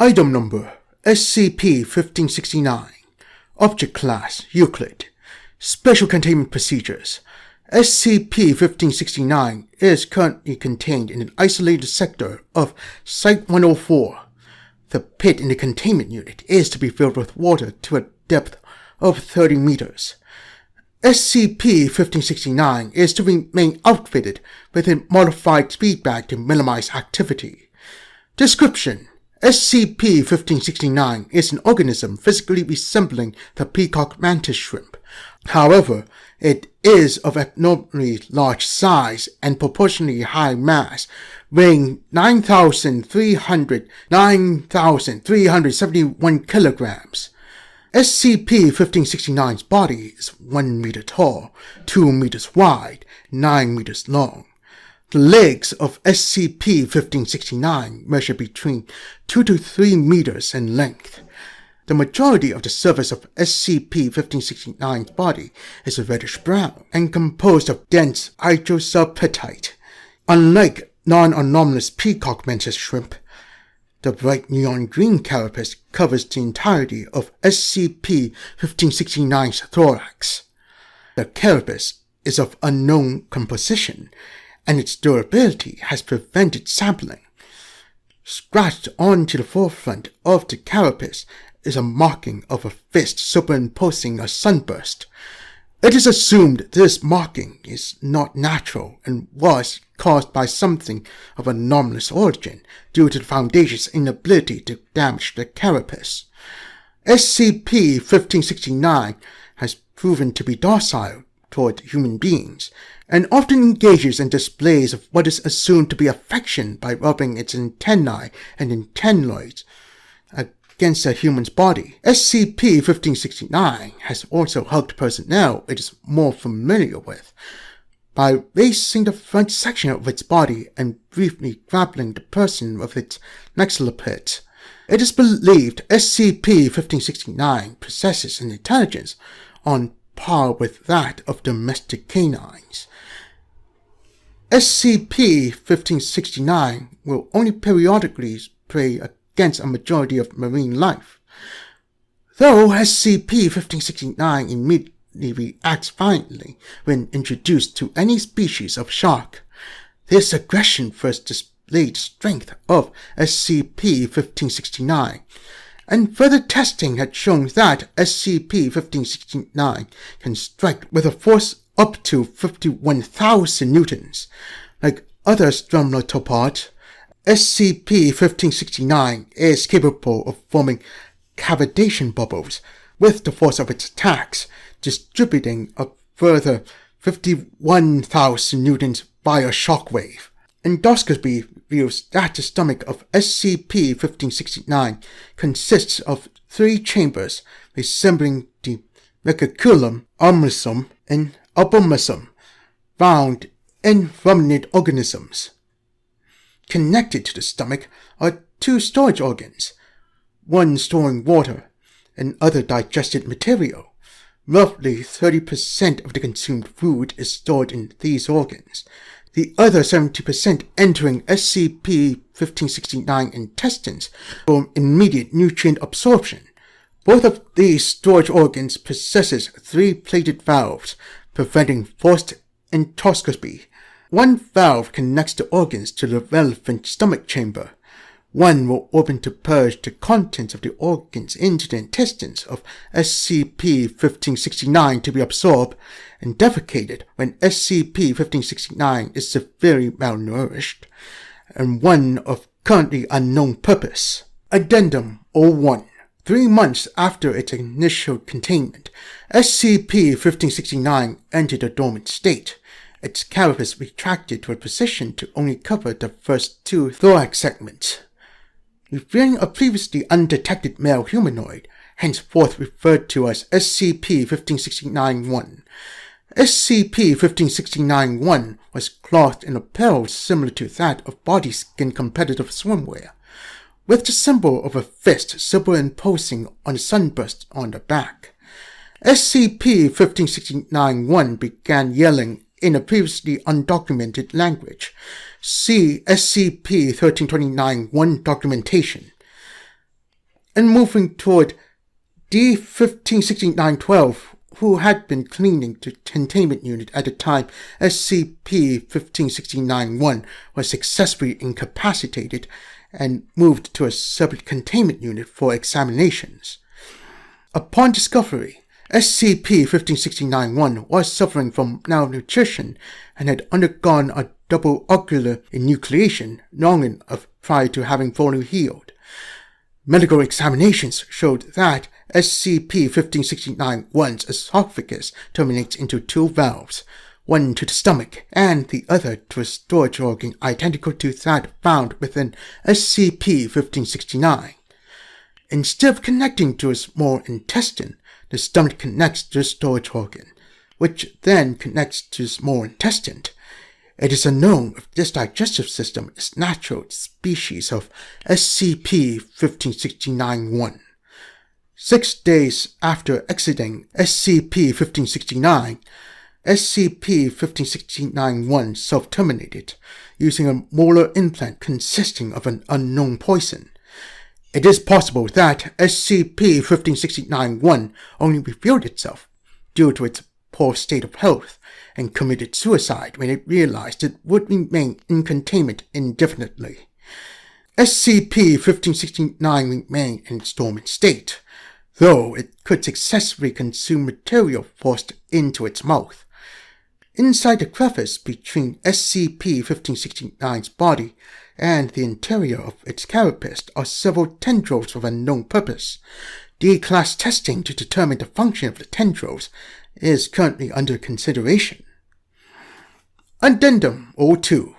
Item Number SCP-1569 Object Class Euclid Special Containment Procedures SCP-1569 is currently contained in an isolated sector of Site-104. The pit in the containment unit is to be filled with water to a depth of 30 meters. SCP-1569 is to remain outfitted with a modified speed bag to minimize activity. Description: SCP-1569 is an organism physically resembling the peacock mantis shrimp. However, it is of abnormally large size and proportionally high mass, weighing 9,371 kilograms. SCP-1569's body is 1 meter tall, 2 meters wide, 9 meters long. The legs of SCP-1569 measure between 2 to 3 meters in length. The majority of the surface of SCP-1569's body is reddish brown and composed of dense hydrosulfitite. Unlike non-anomalous peacock mantis shrimp, the bright neon green carapace covers the entirety of SCP-1569's thorax. The carapace is of unknown composition, and its durability has prevented sampling. Scratched onto the forefront of the carapace is a marking of a fist superimposing a sunburst. It is assumed this marking is not natural and was caused by something of anomalous origin due to the Foundation's inability to damage the carapace. SCP-1569 has proven to be docile toward human beings and often engages in displays of what is assumed to be affection by rubbing its antennae and antennoids against a human's body. SCP-1569 has also hugged personnel it is more familiar with by raising the front section of its body and briefly grappling the person with its maxillipit. It is believed SCP-1569 possesses an intelligence on par with that of domestic canines. SCP-1569 will only periodically prey against a majority of marine life. Though SCP-1569 immediately reacts violently when introduced to any species of shark, this aggression first displayed the strength of SCP-1569, and further testing had shown that SCP-1569 can strike with a force up to 51,000 newtons. Like other stromatopod, SCP-1569 is capable of forming cavitation bubbles with the force of its attacks, distributing a further 51,000 newtons via shockwave. Endoscopy reveals that the stomach of SCP-1569 consists of 3 chambers resembling the reticulum, omasum, and abomasum found in ruminant organisms. Connected to the stomach are 2 storage organs, one storing water and other digested material. Roughly 30% of the consumed food is stored in these organs, the other 70% entering SCP-1569 intestines for immediate nutrient absorption. Both of these storage organs possesses 3 plated valves, preventing forced endoscopy. One valve connects the organs to the relevant stomach chamber. One will open to purge the contents of the organs into the intestines of SCP-1569 to be absorbed and defecated when SCP-1569 is severely malnourished, and one of currently unknown purpose. Addendum 01. 3 months after its initial containment, SCP-1569 entered a dormant state. Its carapace retracted to a position to only cover the first 2 thorax segments, revealing a previously undetected male humanoid, henceforth referred to as SCP-1569-1. SCP-1569-1 was clothed in apparel similar to that of body-skin competitive swimwear, with the symbol of a fist superimposing on a sunburst on the back. SCP-1569-1 began yelling in a previously undocumented language. See SCP-1329-1 documentation. and moving toward D-1569-12, who had been cleaning the containment unit at the time SCP-1569-1 was successfully incapacitated and moved to a separate containment unit for examinations. Upon discovery, SCP-1569-1 was suffering from malnutrition and had undergone a double ocular enucleation long enough prior to having fully healed. Medical examinations showed that SCP-1569-1's esophagus terminates into two valves, one to the stomach and the other to a storage organ identical to that found within SCP-1569. Instead of connecting to a small intestine, the stomach connects to the storage organ, which then connects to the small intestine. It is unknown if this digestive system is natural species of SCP-1569-1. 6 days after exiting SCP-1569, SCP-1569-1 self-terminated using a molar implant consisting of an unknown poison. It is possible that SCP-1569-1 only revealed itself due to its poor state of health and committed suicide when it realized it would remain in containment indefinitely. SCP-1569 remained in its dormant state, though it could successfully consume material forced into its mouth. Inside the crevice between SCP-1569's body and the interior of its carapace are several tendrils of unknown purpose. D-class testing to determine the function of the tendrils is currently under consideration. Addendum 02.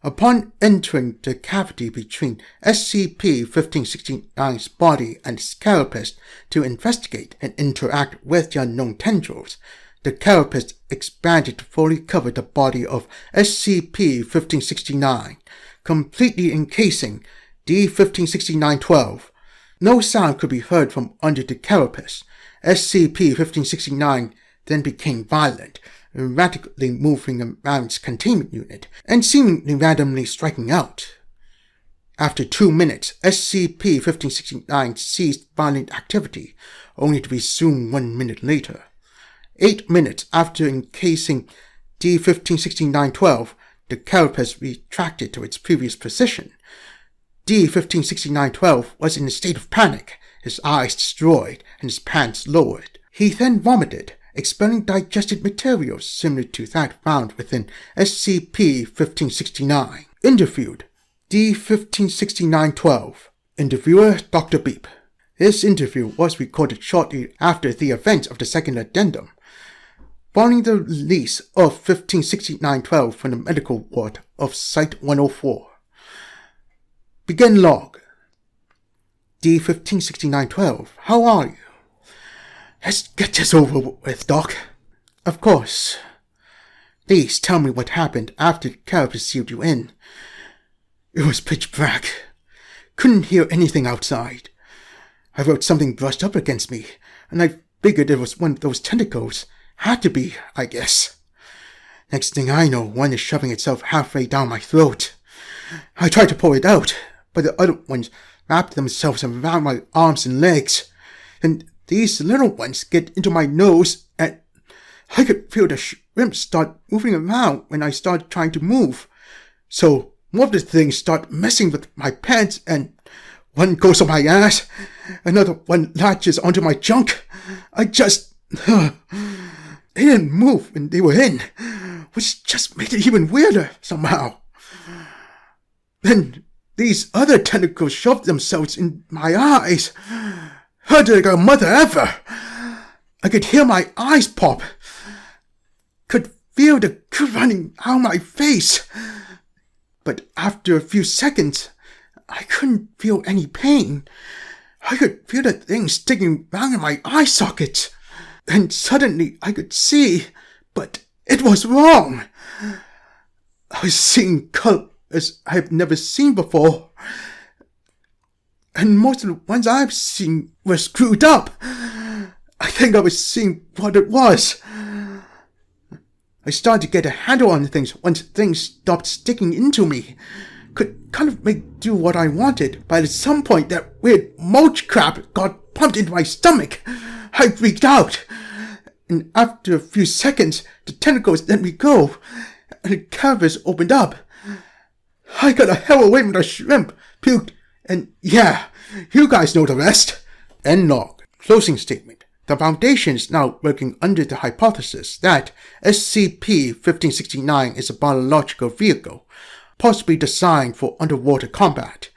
Upon entering the cavity between SCP-1569's body and its carapace to investigate and interact with the unknown tendrils, the carapace expanded to fully cover the body of SCP-1569, completely encasing D-1569-12. No sound could be heard from under the carapace. SCP-1569 then became violent, erratically moving around its containment unit and seemingly randomly striking out. After 2 minutes, SCP-1569 ceased violent activity, only to resume 1 minute later. 8 minutes after encasing D-1569-12, the carapace retracted to its previous position. D-1569-12 was in a state of panic, his eyes destroyed and his pants lowered. He then vomited, expelling digested materials similar to that found within SCP-1569. Interviewed. D-1569-12. Interviewer Dr. Beep. This interview was recorded shortly after the events of the second addendum. Following the release of 1569-12 from the medical ward of Site-104. Begin log. D-1569-12, how are you? Let's get this over with, Doc. Of course. Please tell me what happened after the carapace sealed you in. It was pitch black. Couldn't hear anything outside. I felt something brushed up against me, and I figured it was one of those tentacles. Had to be, I guess. Next thing I know, one is shoving itself halfway down my throat. I tried to pull it out, but the other ones wrapped themselves around my arms and legs. And these little ones get into my nose, and I could feel the shrimp start moving around when I started trying to move. So more of the things start messing with my pants, and one goes on my ass, another one latches onto my junk. I just... They didn't move when they were in, which just made it even weirder somehow. Then these other tentacles shoved themselves in my eyes. Hurt like a mother ever. I could hear my eyes pop. Could feel the goo running out my face. But after a few seconds, I couldn't feel any pain. I could feel the thing sticking round in my eye sockets. And suddenly I could see, but it was wrong. I was seeing colors I've never seen before. And most of the ones I've seen were screwed up. I think I was seeing what it was. I started to get a handle on things once things stopped sticking into me. could kind of make do what I wanted, but at some point that weird mulch crap got pumped into my stomach. I freaked out, and after a few seconds, the tentacles let me go, and the canvas opened up. I got a hell away from the shrimp, puked, and yeah, you guys know the rest. End log. Closing statement. The Foundation is now working under the hypothesis that SCP-1569 is a biological vehicle, possibly designed for underwater combat.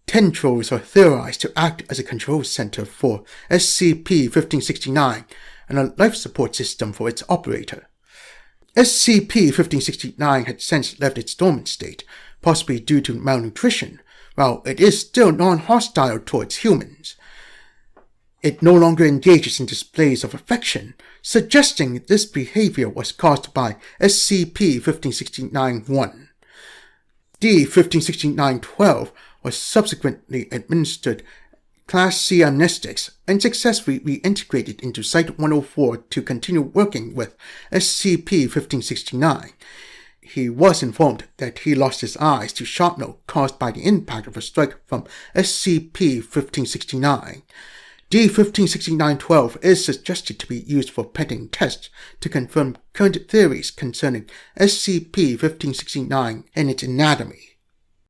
Tendrils are theorized to act as a control center for SCP-1569 and a life support system for its operator. SCP-1569 had since left its dormant state, possibly due to malnutrition, while it is still non-hostile towards humans. It no longer engages in displays of affection, suggesting this behavior was caused by SCP-1569-1. D-1569-12 was subsequently administered Class C amnestics and successfully reintegrated into Site-104 to continue working with SCP-1569. He was informed that he lost his eyes to shrapnel caused by the impact of a strike from SCP-1569. D-1569-12 is suggested to be used for pending tests to confirm current theories concerning SCP-1569 and its anatomy.